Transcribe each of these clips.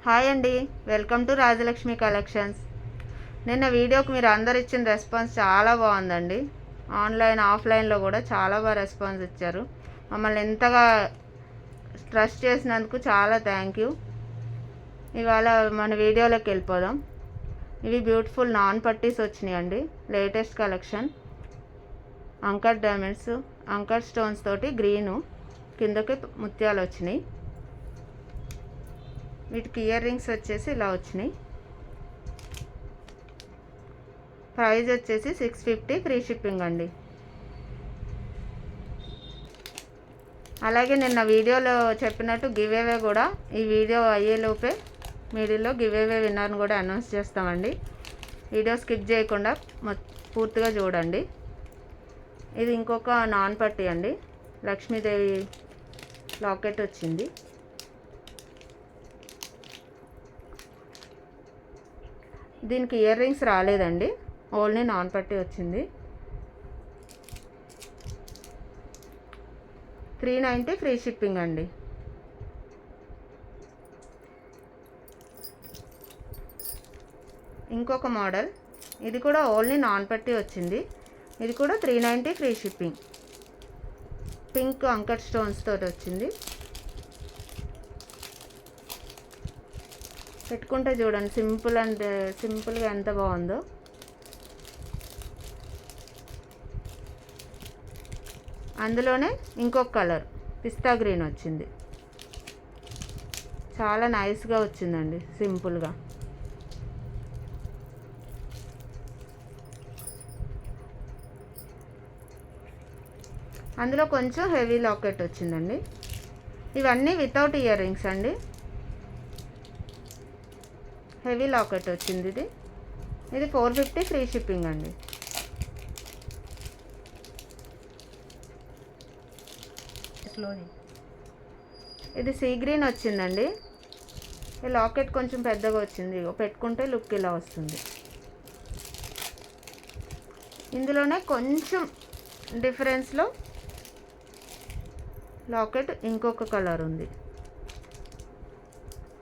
Hi అండి, welcome to Rajalakshmi collections. నిన్న వీడియోకి మీరు అందరు ఇచ్చిన రెస్పాన్స్ చాలా బాగుందండి. ఆన్లైన్ ఆఫ్లైన్లో కూడా చాలా బాగా రెస్పాన్స్ ఇచ్చారు. మమ్మల్ని ఎంతగా ట్రస్ట్ చేసినందుకు చాలా థ్యాంక్ యూ. ఇవాళ మన వీడియోలోకి వెళ్ళిపోదాం. ఇవి బ్యూటిఫుల్ నాన్ పట్టీస్ వచ్చినాయి అండి. Latest collection. Anchor diamonds, anchor stones తోటి గ్రీను కిందకి ముత్యాలు వచ్చినాయి. వీటికి ఇయర్ రింగ్స్ వచ్చేసి ఇలా వచ్చినాయి. ప్రైస్ వచ్చేసి 650, ఫ్రీ షిప్పింగ్ అండి. అలాగే నిన్న వీడియోలో చెప్పినట్టు గివ్ అవే కూడా ఈ వీడియో అయ్యేలోపే మీడిల్లో గివ్ అవే విన్నర్ని కూడా అనౌన్స్ చేస్తామండి. వీడియో స్కిప్ చేయకుండా పూర్తిగా చూడండి. ఇది ఇంకొక నాన్ పట్టీ అండి. లక్ష్మీదేవి లాకెట్ వచ్చింది. దీనికి ఇయర్ రింగ్స్ రాలేదండి, ఓన్లీ నాన్ పట్టీ వచ్చింది. 390, ఫ్రీ షిప్పింగ్ అండి. ఇంకొక మోడల్, ఇది కూడా ఓన్లీ నాన్ పట్టీ వచ్చింది. ఇది కూడా 390, free shipping. Pink anchor stones తోటి వచ్చింది. పెట్టుకుంటే చూడండి సింపుల్గా ఎంత బాగుందో. అందులోనే ఇంకొక కలర్ పిస్తా గ్రీన్ వచ్చింది. చాలా నైస్గా వచ్చిందండి, సింపుల్గా. అందులో కొంచెం హెవీ లాకెట్ వచ్చిందండి. ఇవన్నీ వితౌట్ ఇయర్ రింగ్స్ అండి. హెవీ లాకెట్ వచ్చింది. ఇది 450, ఫ్రీ షిప్పింగ్ అండి. ఇది సీ గ్రీన్ వచ్చిందండి. ఈ లాకెట్ కొంచెం పెద్దగా వచ్చింది. పెట్టుకుంటే లుక్ ఇలా వస్తుంది. ఇందులోనే కొంచెం డిఫరెన్స్లో లాకెట్ ఇంకొక కలర్ ఉంది.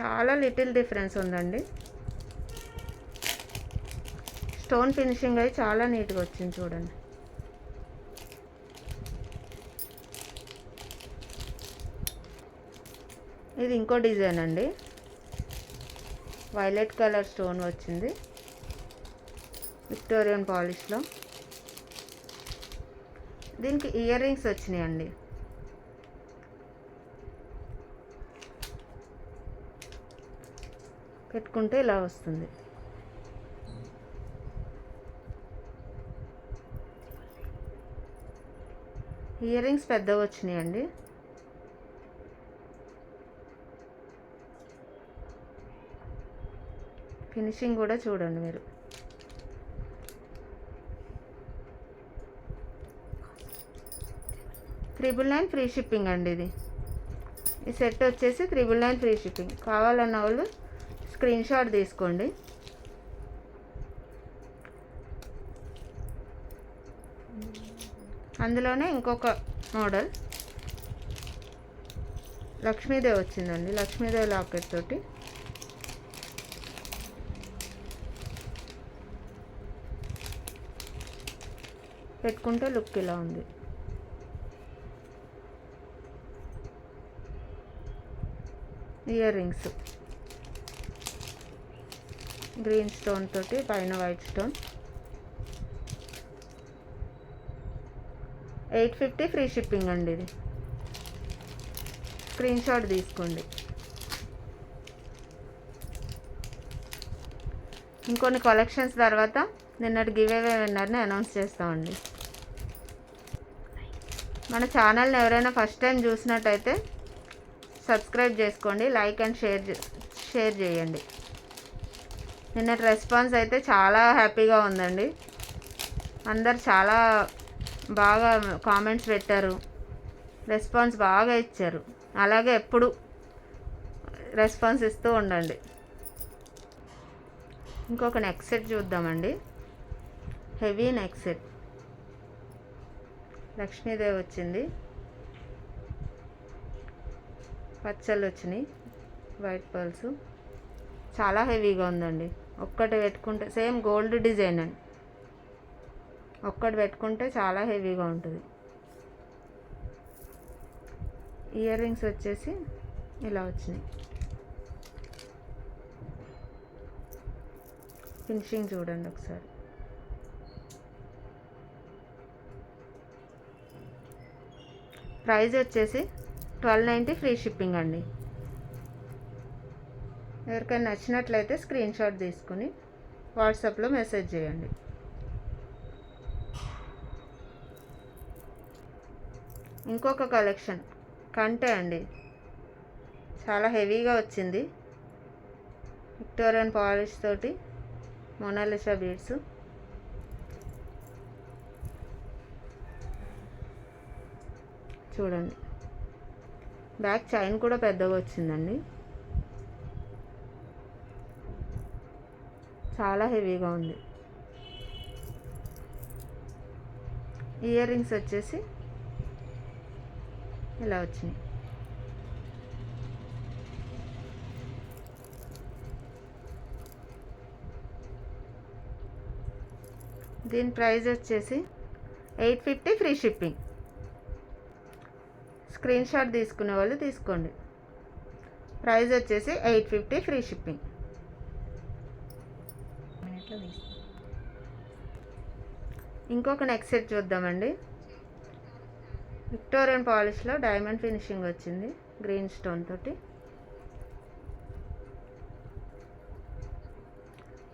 చాలా లిటిల్ డిఫరెన్స్ ఉందండి. స్టోన్ ఫినిషింగ్ అయి చాలా నీట్గా వచ్చింది చూడండి. ఇది ఇంకో డిజైన్ అండి. వైలెట్ కలర్ స్టోన్ వచ్చింది, విక్టోరియన్ పాలిష్లో. దీనికి ఇయర్ రింగ్స్ వచ్చినాయి అండి. పెట్టుకుంటే ఇలా వస్తుంది. ఇయర్ రింగ్స్ పెద్దగా వచ్చినాయండి. ఫినిషింగ్ కూడా చూడండి మీరు. $999, ఫ్రీ షిప్పింగ్ అండి. ఈ సెట్ వచ్చేసి $999, ఫ్రీ షిప్పింగ్. కావాలన్న వాళ్ళు స్క్రీన్ షాట్ తీసుకోండి. అందులోనే ఇంకొక మోడల్ లక్ష్మీదేవి వచ్చిందండి. లక్ష్మీదేవి లాకెట్ తోటి. పెట్టుకుంటే లుక్ ఇలా ఉంది. ఇయర్ రింగ్స్ గ్రీన్ స్టోన్ తోటి, పైన వైట్ స్టోన్. 850, ఫ్రీ షిప్పింగ్ అండి. ఇది స్క్రీన్ షాట్ తీసుకోండి. ఇంకొన్ని కలెక్షన్స్ తర్వాత నిన్నటి గివ్ అవే విన్నర్ని అనౌన్స్ చేస్తామండి. మన ఛానల్ని ఎవరైనా ఫస్ట్ టైం చూసినట్టయితే సబ్స్క్రైబ్ చేసుకోండి, లైక్ అండ్ షేర్ చేయండి. నిన్నటి రెస్పాన్స్ అయితే చాలా హ్యాపీగా ఉందండి. అందరు చాలా బాగా కామెంట్స్ పెట్టారు, రెస్పాన్స్ బాగా ఇచ్చారు. అలాగే ఎప్పుడు రెస్పాన్స్ ఇస్తూ ఉండండి. ఇంకొక నెక్ సెట్ చూద్దామండి. Heavy neck set. లక్ష్మీదేవి వచ్చింది, పచ్చళ్ళు వచ్చినాయి, వైట్ పర్ల్స్. చాలా హెవీగా ఉందండి. ఒక్కటి పెట్టుకుంటే సేమ్ గోల్డ్ డిజైన్ అండి. ఒక్కటి పెట్టుకుంటే చాలా హెవీగా ఉంటుంది. ఇయర్ రింగ్స్ వచ్చేసి ఇలా వచ్చినాయి. ఫినిషింగ్ చూడండి ఒకసారి. ప్రైస్ వచ్చేసి 1290 ఫ్రీ షిప్పింగ్ అండి. ఎవరికైనా నచ్చినట్లయితే స్క్రీన్ షాట్ తీసుకుని వాట్సాప్లో మెసేజ్ చేయండి. ఇంకొక కలెక్షన్ కంటే అండి, చాలా హెవీగా వచ్చింది. విక్టోరియన్ పాలిష్ తోటి మోనాలిసా బీడ్స్. చూడండి, బ్యాక్ చైన్ కూడా పెద్దగా వచ్చిందండి. చాలా హెవీగా ఉంది. ఇయర్ రింగ్స్ వచ్చేసి ఇలా వచ్చినాయి. దీని ప్రైస్ వచ్చేసి 850 ఫ్రీ షిప్పింగ్. స్క్రీన్ షాట్ తీసుకునే వాళ్ళు తీసుకోండి. ప్రైస్ వచ్చేసి 850 ఫ్రీ షిప్పింగ్. ఇంకొక నెక్ సెట్ చూద్దామండి. విక్టోరియన్ పాలిష్లో డైమండ్ ఫినిషింగ్ వచ్చింది గ్రీన్ స్టోన్ తోటి.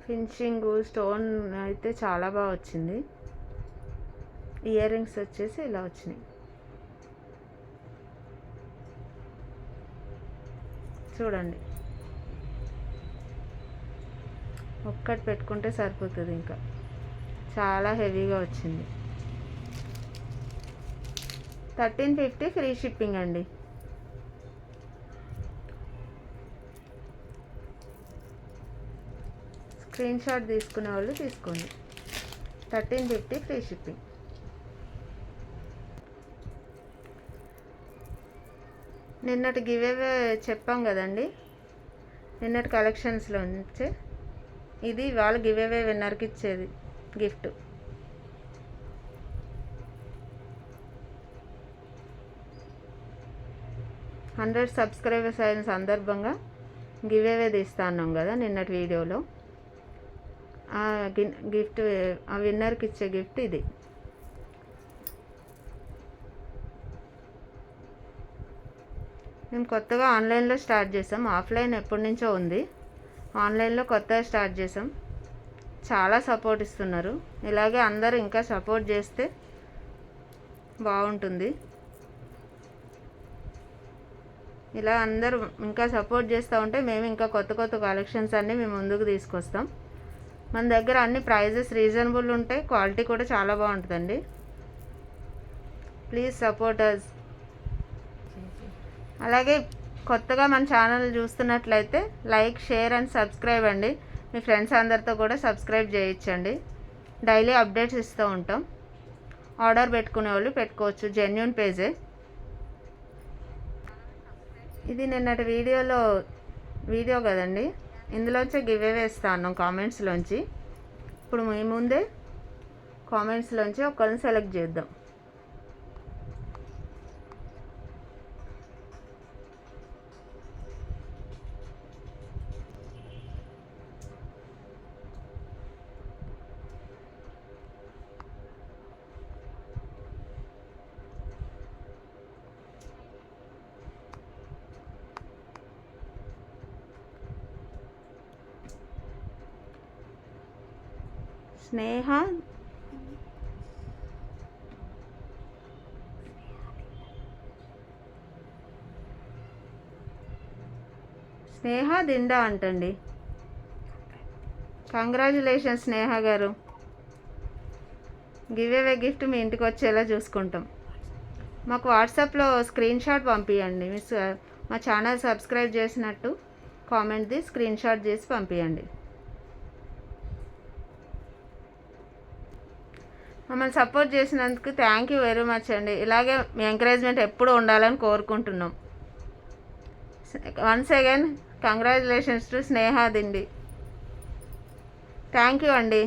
ఫినిషింగ్ స్టోన్ అయితే చాలా బాగా వచ్చింది. ఇయర్ రింగ్స్ వచ్చేసి ఇలా వచ్చినాయి. చూడండి, ఒక్కటి పెట్టుకుంటే సరిపోతుంది. ఇంకా చాలా హెవీగా వచ్చింది. 1350 ఫ్రీ షిప్పింగ్ అండి. స్క్రీన్ షాట్ తీసుకునే వాళ్ళు తీసుకోండి. 1350 ఫ్రీ షిప్పింగ్. నిన్నటి గివేవే చెప్పాం కదండి, నిన్నటి కలెక్షన్స్లో నుంచే ఇది వాళ్ళ గివేవే విన్నర్కి ఇచ్చేది గిఫ్ట్. హండ్రెడ్ సబ్స్క్రైబర్స్ అయిన సందర్భంగా గివేవే తీస్తా అన్నాం కదా నిన్నటి వీడియోలో. ఆ గిఫ్ట్, ఆ విన్నర్కి ఇచ్చే గిఫ్ట్ ఇది. మేము కొత్తగా ఆన్లైన్లో స్టార్ట్ చేసాం. ఆఫ్లైన్ ఎప్పటి నుంచో ఉంది, ఆన్లైన్లో కొత్తగా స్టార్ట్ చేసాం. చాలా సపోర్ట్ ఇస్తున్నారు. ఇలాగే అందరూ ఇంకా సపోర్ట్ చేస్తే బాగుంటుంది. ఇలా అందరూ ఇంకా సపోర్ట్ చేస్తూ ఉంటే మేము ఇంకా కొత్త కొత్త కలెక్షన్స్ అన్నీ మేము ముందుకు తీసుకొస్తాం. మన దగ్గర అన్ని ప్రైజెస్ రీజనబుల్ ఉంటాయి, క్వాలిటీ కూడా చాలా బాగుంటుందండి. Please support us. అలాగే కొత్తగా మన ఛానల్ చూస్తున్నట్లయితే లైక్, షేర్ అండ్ సబ్స్క్రైబ్ అండి. మీ ఫ్రెండ్స్ అందరితో కూడా సబ్స్క్రైబ్ చేయించండి. డైలీ అప్డేట్స్ ఇస్తూ ఉంటాం. ఆర్డర్ పెట్టుకునే వాళ్ళు పెట్టుకోవచ్చు, జెన్యూన్ పేజే. ఇది నిన్నటి వీడియో కదండి, ఇందులోంచే గివేవే ఇస్తాను కామెంట్స్లోంచి. ఇప్పుడు మీ ముందే కామెంట్స్లోంచి ఒకరిని సెలెక్ట్ చేద్దాం. స్నేహ దిండా అంటండి. కంగ్రాచులేషన్స్ స్నేహ గారు. గివేవే గిఫ్ట్ మీ ఇంటికి వచ్చేలా చూసుకుంటాం. మాకు వాట్సాప్లో స్క్రీన్ షాట్ పంపించండి. మా ఛానల్ సబ్స్క్రైబ్ చేసినట్టు కామెంట్ది స్క్రీన్ షాట్ చేసి పంపించండి. మమ్మల్ని సపోర్ట్ చేసినందుకు థ్యాంక్ యూ వెరీ మచ్ అండి. ఇలాగే మీ ఎంకరేజ్మెంట్ ఎప్పుడూ ఉండాలని కోరుకుంటున్నాం. Once again congratulations to Sneha Dindi. Thank you అండి.